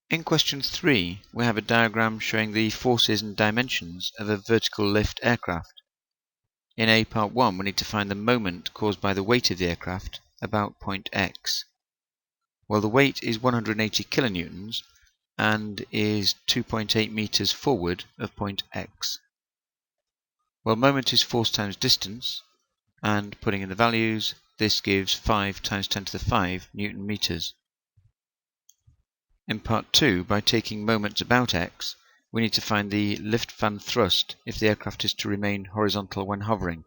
In question 3, we have a diagram showing the forces and dimensions of a vertical lift aircraft. In A part 1, we need to find the moment caused by the weight of the aircraft about point X. Well, the weight is 180 kilonewtons and is 2.8 meters forward of point X. Well, moment is force times distance, and putting in the values, this gives 5 times 10 to the 5 Newton meters. In part 2, by taking moments about X, we need to find the lift fan thrust if the aircraft is to remain horizontal when hovering.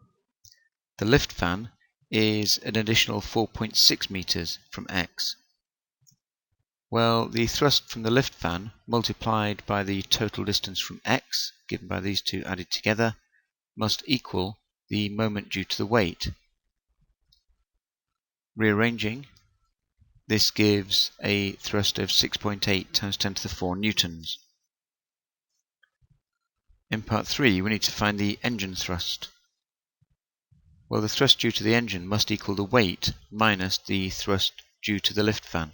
The lift fan is an additional 4.6 meters from X. Well, the thrust from the lift fan multiplied by the total distance from X, given by these two added together, must equal the moment due to the weight. Rearranging, this gives a thrust of 6.8 times 10 to the 4 newtons. In part 3, we need to find the engine thrust. Well, the thrust due to the engine must equal the weight minus the thrust due to the lift fan.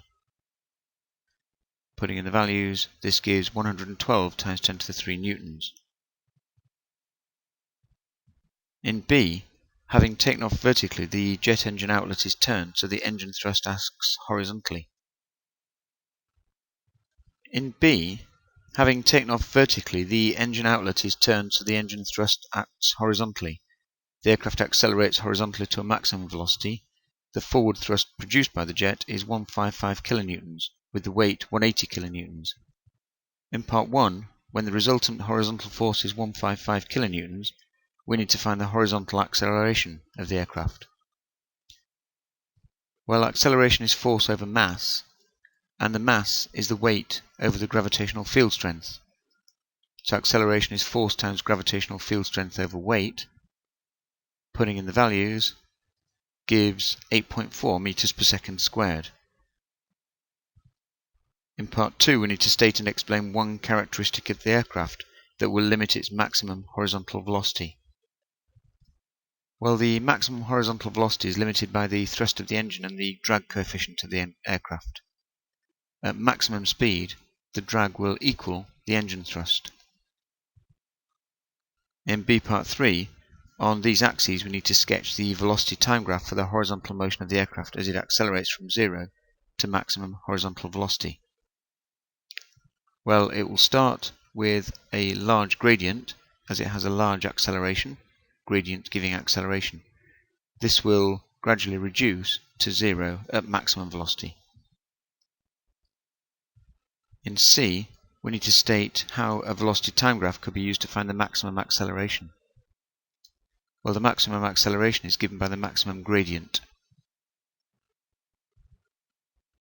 Putting in the values, this gives 112 times 10 to the 3 newtons. In B, having taken off vertically, the jet engine outlet is turned, so the engine thrust acts horizontally. In B, having taken off vertically, the engine outlet is turned, so the engine thrust acts horizontally. The aircraft accelerates horizontally to a maximum velocity. The forward thrust produced by the jet is 155 kilonewtons, with the weight 180 kilonewtons. In part 1, when the resultant horizontal force is 155 kilonewtons, we need to find the horizontal acceleration of the aircraft. Well, acceleration is force over mass, and the mass is the weight over the gravitational field strength. So acceleration is force times gravitational field strength over weight. Putting in the values gives 8.4 meters per second squared. In part 2, we need to state and explain one characteristic of the aircraft that will limit its maximum horizontal velocity. Well, the maximum horizontal velocity is limited by the thrust of the engine and the drag coefficient of the aircraft. At maximum speed, the drag will equal the engine thrust. In B part 3, on these axes we need to sketch the velocity time graph for the horizontal motion of the aircraft as it accelerates from 0 to maximum horizontal velocity. Well, it will start with a large gradient as it has a large acceleration, gradient giving acceleration. This will gradually reduce to 0 at maximum velocity. In C, we need to state how a velocity time graph could be used to find the maximum acceleration. Well, the maximum acceleration is given by the maximum gradient